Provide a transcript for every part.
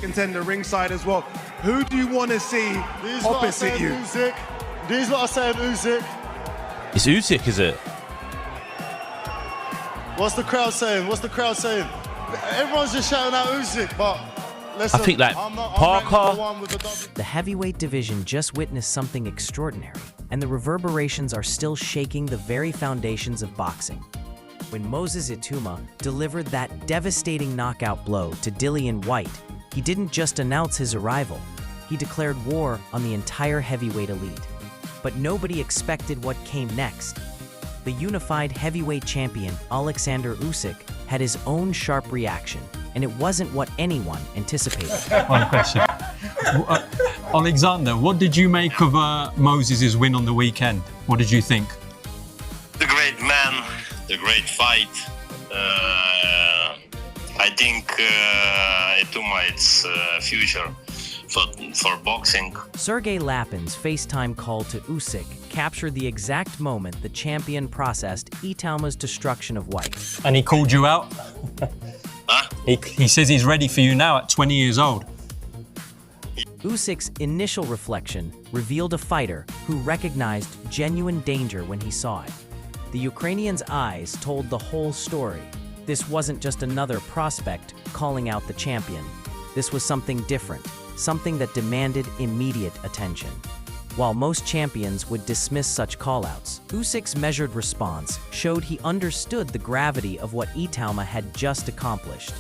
contender ringside as well. Who do you want to see opposite you? Usyk. These what I saying, Usyk. It's Usyk, is it? What's the crowd saying? What's the crowd saying? Everyone's just shouting out Usyk, but listen, I think like Parker. The heavyweight division just witnessed something extraordinary, and the reverberations are still shaking the very foundations of boxing. When Moses Itauma delivered that devastating knockout blow to Dillian Whyte, he didn't just announce his arrival, he declared war on the entire heavyweight elite. But nobody expected what came next. The unified heavyweight champion, Oleksandr Usyk, had his own sharp reaction, and it wasn't what anyone anticipated. One question. Alexander, what did you make of Moses' win on the weekend? What did you think? The great man, the great fight. I think Itauma, it's future for boxing. Sergey Lapin's FaceTime call to Usyk captured the exact moment the champion processed Itauma's destruction of Whyte. And he called you out? Huh? He says he's ready for you now at 20 years old. Usyk's initial reflection revealed a fighter who recognized genuine danger when he saw it. The Ukrainian's eyes told the whole story. This wasn't just another prospect calling out the champion. This was something different, something that demanded immediate attention. While most champions would dismiss such callouts, Usyk's measured response showed he understood the gravity of what Itauma had just accomplished.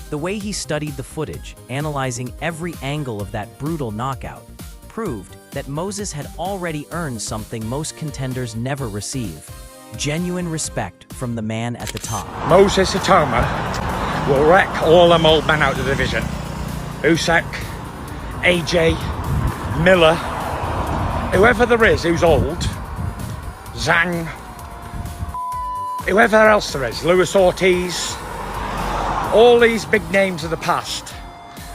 The way he studied the footage, analyzing every angle of that brutal knockout, proved that Moses had already earned something most contenders never receive: genuine respect from the man at the top. Moses Itauma will wreck all them old men out of the division. Usyk, AJ, Miller, whoever there is who's old, Zhang, whoever else there is, Luis Ortiz, all these big names of the past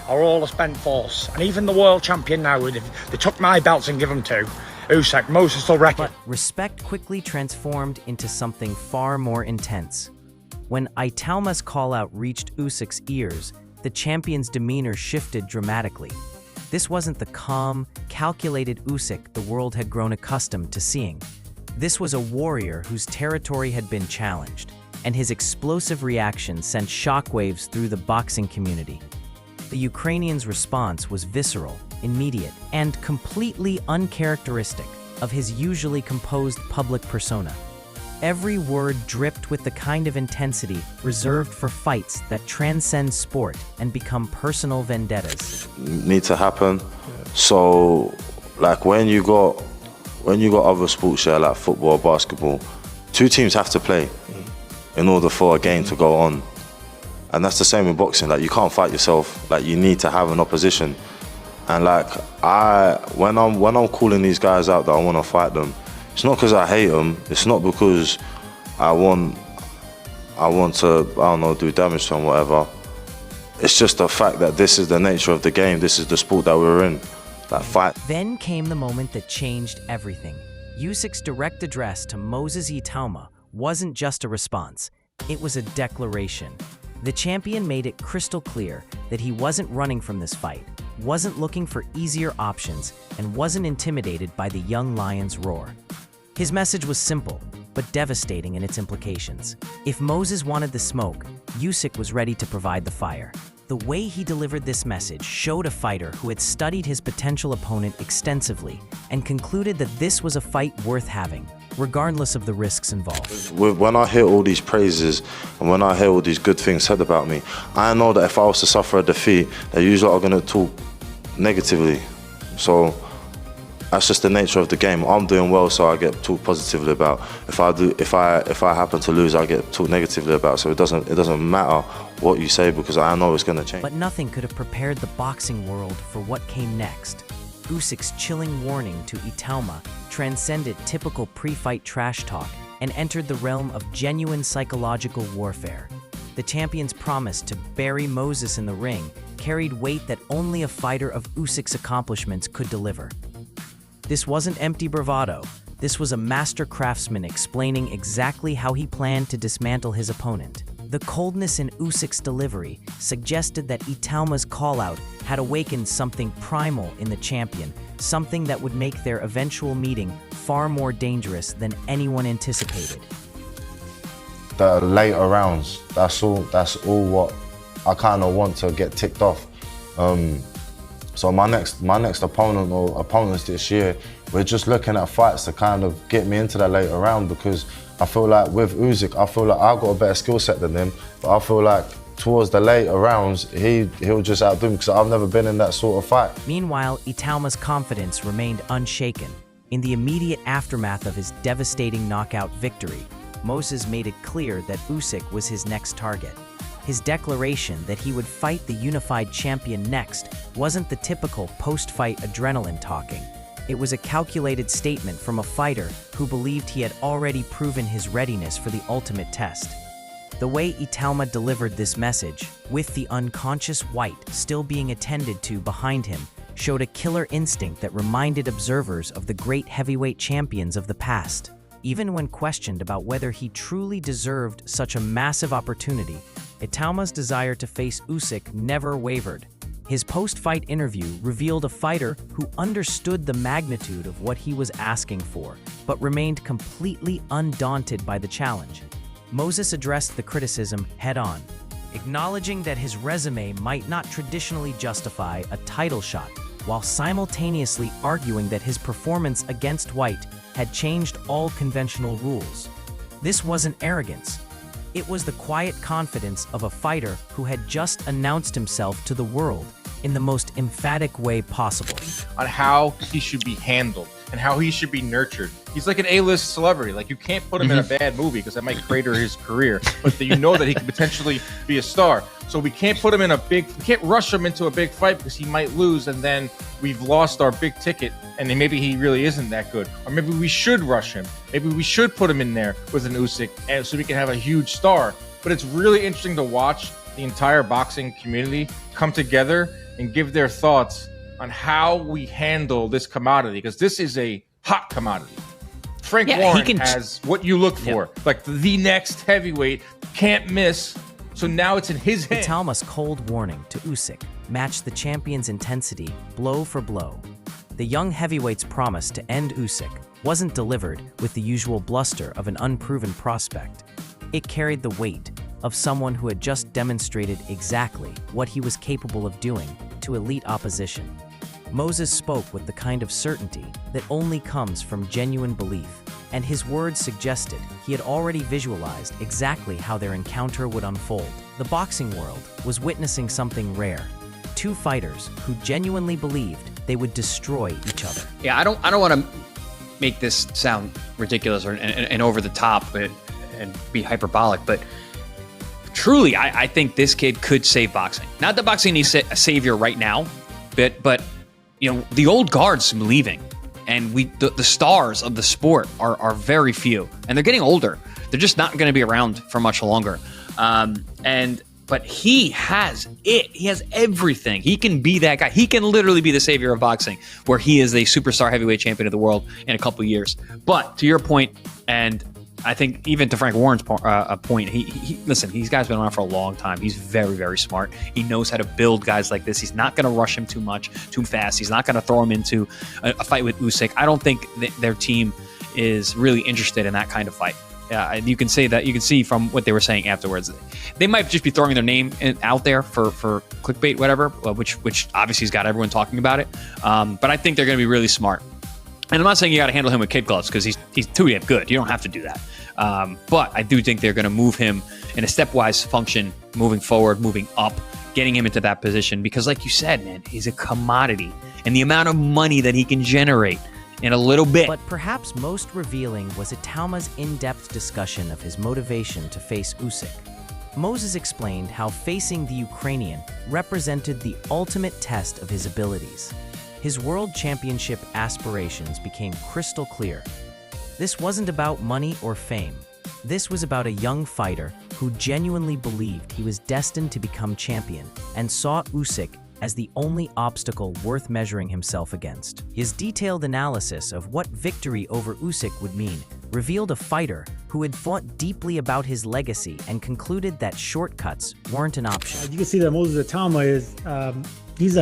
are all a spent force. And even the world champion now, if they took my belts and give them to Usyk, Moses will wreck it. But respect quickly transformed into something far more intense. When Itauma's call-out reached Usyk's ears, the champion's demeanor shifted dramatically. This wasn't the calm, calculated Usyk the world had grown accustomed to seeing. This was a warrior whose territory had been challenged, and his explosive reaction sent shockwaves through the boxing community. The Ukrainian's response was visceral, immediate, and completely uncharacteristic of his usually composed public persona. Every word dripped with the kind of intensity reserved for fights that transcend sport and become personal vendettas. Need to happen. So, like when you got other sports, yeah, like football, basketball, two teams have to play in order for a game to go on. And that's the same in boxing. Like you can't fight yourself. Like you need to have an opposition. And like when I'm calling these guys out that I want to fight them, it's not because I hate them. It's not because I want to, I don't know, do damage to them, whatever. It's just the fact that this is the nature of the game. This is the sport that we're in. That fight. Then came the moment that changed everything. Usyk's direct address to Moses Itauma wasn't just a response. It was a declaration. The champion made it crystal clear that he wasn't running from this fight, wasn't looking for easier options, and wasn't intimidated by the young lion's roar. His message was simple, but devastating in its implications. If Moses wanted the smoke, Usyk was ready to provide the fire. The way he delivered this message showed a fighter who had studied his potential opponent extensively and concluded that this was a fight worth having, regardless of the risks involved. When I hear all these praises and when I hear all these good things said about me, I know that if I was to suffer a defeat, they usually are going to talk negatively. So that's just the nature of the game. I'm doing well, so I get talked positively about. If I happen to lose, I get talked negatively about. So it doesn't matter what you say because I know it's going to change. But nothing could have prepared the boxing world for what came next. Usyk's chilling warning to Itauma transcended typical pre-fight trash talk and entered the realm of genuine psychological warfare. The champion's promise to bury Moses in the ring carried weight that only a fighter of Usyk's accomplishments could deliver. This wasn't empty bravado. This was a master craftsman explaining exactly how he planned to dismantle his opponent. The coldness in Usyk's delivery suggested that Itauma's call-out had awakened something primal in the champion, something that would make their eventual meeting far more dangerous than anyone anticipated. The later rounds, that's all what I kind of want to get ticked off. So my next opponent or opponents this year, we're just looking at fights to kind of get me into that later round, because I feel like with Usyk, I feel like I've got a better skill set than him, but I feel like towards the later rounds, he'll just outdo me, because I've never been in that sort of fight. Meanwhile, Itauma's confidence remained unshaken. In the immediate aftermath of his devastating knockout victory, Moses made it clear that Usyk was his next target. His declaration that he would fight the unified champion next wasn't the typical post-fight adrenaline talking. It was a calculated statement from a fighter who believed he had already proven his readiness for the ultimate test. The way Itauma delivered this message, with the unconscious White still being attended to behind him, showed a killer instinct that reminded observers of the great heavyweight champions of the past. Even when questioned about whether he truly deserved such a massive opportunity, Itauma's desire to face Usyk never wavered. His post-fight interview revealed a fighter who understood the magnitude of what he was asking for, but remained completely undaunted by the challenge. Moses addressed the criticism head-on, acknowledging that his resume might not traditionally justify a title shot, while simultaneously arguing that his performance against White had changed all conventional rules. This wasn't arrogance. It was the quiet confidence of a fighter who had just announced himself to the world in the most emphatic way possible. On how he should be handled and how he should be nurtured. He's like an A-list celebrity. Like, you can't put him in a bad movie because that might crater his career, but you know that he could potentially be a star. So we can't put him in we can't rush him into a big fight because he might lose, and then we've lost our big ticket, and then maybe he really isn't that good. Or maybe we should rush him. Maybe we should put him in there with an Usyk, and so we can have a huge star. But it's really interesting to watch the entire boxing community come together and give their thoughts on how we handle this commodity, because this is a hot commodity. Frank Warren has what you look for, like the next heavyweight, can't miss. So now it's in his hands. Itauma's cold warning to Usyk matched the champion's intensity blow for blow. The young heavyweight's promise to end Usyk wasn't delivered with the usual bluster of an unproven prospect. It carried the weight of someone who had just demonstrated exactly what he was capable of doing to elite opposition. Moses spoke with the kind of certainty that only comes from genuine belief, and his words suggested he had already visualized exactly how their encounter would unfold. The boxing world was witnessing something rare. Two fighters who genuinely believed they would destroy each other. Yeah, I don't want to make this sound ridiculous and over the top and be hyperbolic, but truly, I think this kid could save boxing. Not that boxing needs a savior right now, but you know, the old guard's leaving, and the stars of the sport are very few, and they're getting older. They're just not going to be around for much longer. But he has it. He has everything. He can be that guy. He can literally be the savior of boxing, where he is the superstar heavyweight champion of the world in a couple years. But to your point, and I think even to Frank Warren's point, he listen, these guys been around for a long time. He's very, very smart. He knows how to build guys like this. He's not going to rush him too much, too fast. He's not going to throw him into a fight with Usyk. I don't think their team is really interested in that kind of fight. You can say that. You can see from what they were saying afterwards. They might just be throwing their name out there for clickbait, whatever, which obviously has got everyone talking about it. But I think they're going to be really smart. And I'm not saying you got to handle him with kid gloves, because he's too damn good. You don't have to do that. But I do think they're going to move him in a stepwise function, moving forward, moving up, getting him into that position. Because like you said, man, he's a commodity. And the amount of money that he can generate in a little bit. But perhaps most revealing was Itauma's in-depth discussion of his motivation to face Usyk. Moses explained how facing the Ukrainian represented the ultimate test of his abilities. His world championship aspirations became crystal clear. This wasn't about money or fame. This was about a young fighter who genuinely believed he was destined to become champion and saw Usyk as the only obstacle worth measuring himself against. His detailed analysis of what victory over Usyk would mean revealed a fighter who who had thought deeply about his legacy and concluded that shortcuts weren't an option. You can see that Moses Itauma is he's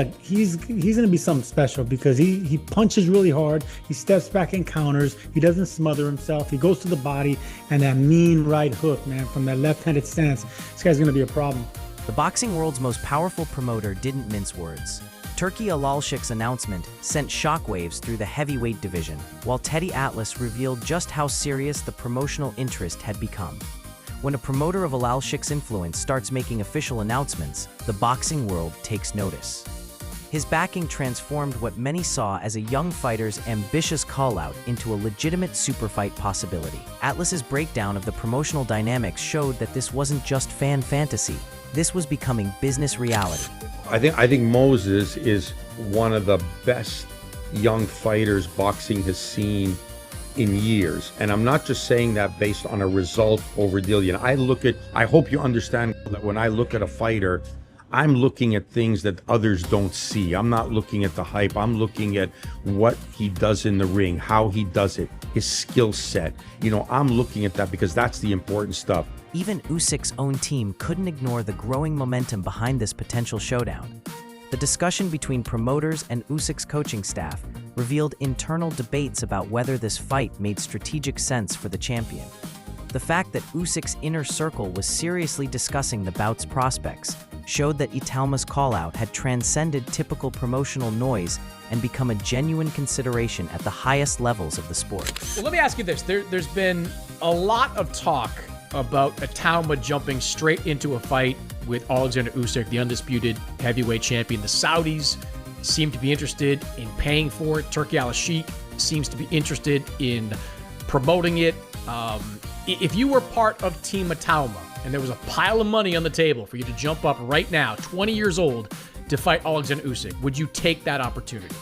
going to be something special because he punches really hard, he steps back and counters, he doesn't smother himself, he goes to the body, and that mean right hook, man, from that left-handed stance, this guy's going to be a problem. The boxing world's most powerful promoter didn't mince words. Turkey Usyk announcement sent shockwaves through the heavyweight division, while Teddy Atlas revealed just how serious the promotional interest had become. When a promoter of Usyk's influence starts making official announcements, the boxing world takes notice. His backing transformed what many saw as a young fighter's ambitious call-out into a legitimate super fight possibility. Atlas's breakdown of the promotional dynamics showed that this wasn't just fan fantasy. This was becoming business reality. I think Moses is one of the best young fighters boxing has seen in years. And I'm not just saying that based on a result over deal. You know, I hope you understand that when I look at a fighter, I'm looking at things that others don't see. I'm not looking at the hype. I'm looking at what he does in the ring, how he does it, his skill set. You know, I'm looking at that because that's the important stuff. Even Usyk's own team couldn't ignore the growing momentum behind this potential showdown. The discussion between promoters and Usyk's coaching staff revealed internal debates about whether this fight made strategic sense for the champion. The fact that Usyk's inner circle was seriously discussing the bout's prospects showed that Itauma's call-out had transcended typical promotional noise and become a genuine consideration at the highest levels of the sport. Well, let me ask you this. There's been a lot of talk about Itauma jumping straight into a fight with Oleksandr Usyk, the undisputed heavyweight champion. The Saudis seem to be interested in paying for it. Turkey Usyk seems to be interested in promoting it. If you were part of Team Itauma and there was a pile of money on the table for you to jump up right now, 20 years old, to fight Oleksandr Usyk, would you take that opportunity?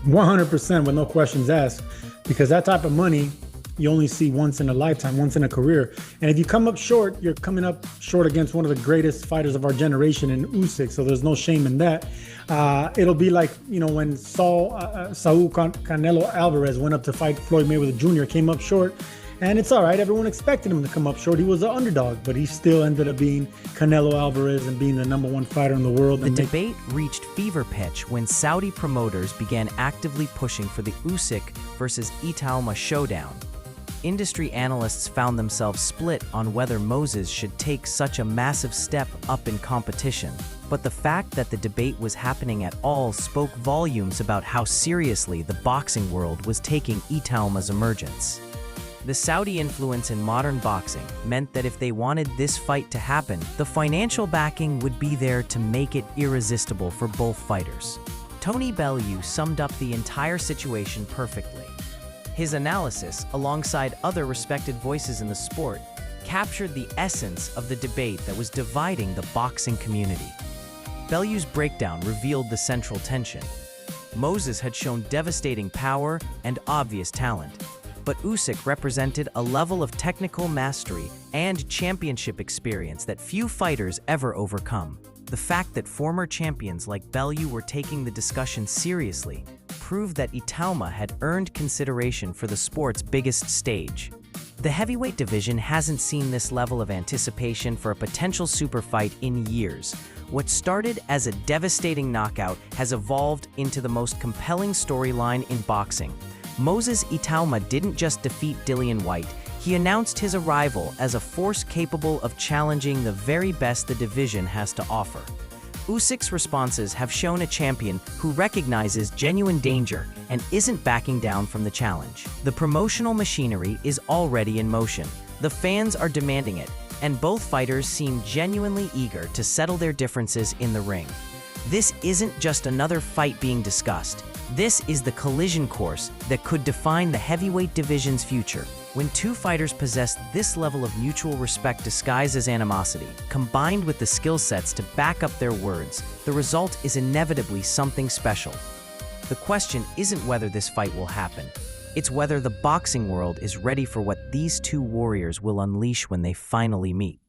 100% with no questions asked, because that type of money you only see once in a lifetime, once in a career. And if you come up short, you're coming up short against one of the greatest fighters of our generation in Usyk, so there's no shame in that. It'll be like, you know, when Saul Canelo Alvarez went up to fight Floyd Mayweather Jr., came up short, and it's all right. Everyone expected him to come up short. He was an underdog, but he still ended up being Canelo Alvarez and being the #1 fighter in the world. The debate reached fever pitch when Saudi promoters began actively pushing for the Usyk versus Itauma showdown. Industry analysts found themselves split on whether Moses should take such a massive step up in competition. But the fact that the debate was happening at all spoke volumes about how seriously the boxing world was taking Itauma's emergence. The Saudi influence in modern boxing meant that if they wanted this fight to happen, the financial backing would be there to make it irresistible for both fighters. Tony Bellew summed up the entire situation perfectly. His analysis, alongside other respected voices in the sport, captured the essence of the debate that was dividing the boxing community. Bellew's breakdown revealed the central tension. Moses had shown devastating power and obvious talent, but Usyk represented a level of technical mastery and championship experience that few fighters ever overcome. The fact that former champions like Bellew were taking the discussion seriously proved that Itauma had earned consideration for the sport's biggest stage. The heavyweight division hasn't seen this level of anticipation for a potential super fight in years. What started as a devastating knockout has evolved into the most compelling storyline in boxing. Moses Itauma didn't just defeat Dillian Whyte, he announced his arrival as a force capable of challenging the very best the division has to offer. Usyk's responses have shown a champion who recognizes genuine danger and isn't backing down from the challenge. The promotional machinery is already in motion. The fans are demanding it, and both fighters seem genuinely eager to settle their differences in the ring. This isn't just another fight being discussed. This is the collision course that could define the heavyweight division's future. When two fighters possess this level of mutual respect disguised as animosity, combined with the skill sets to back up their words, the result is inevitably something special. The question isn't whether this fight will happen. It's whether the boxing world is ready for what these two warriors will unleash when they finally meet.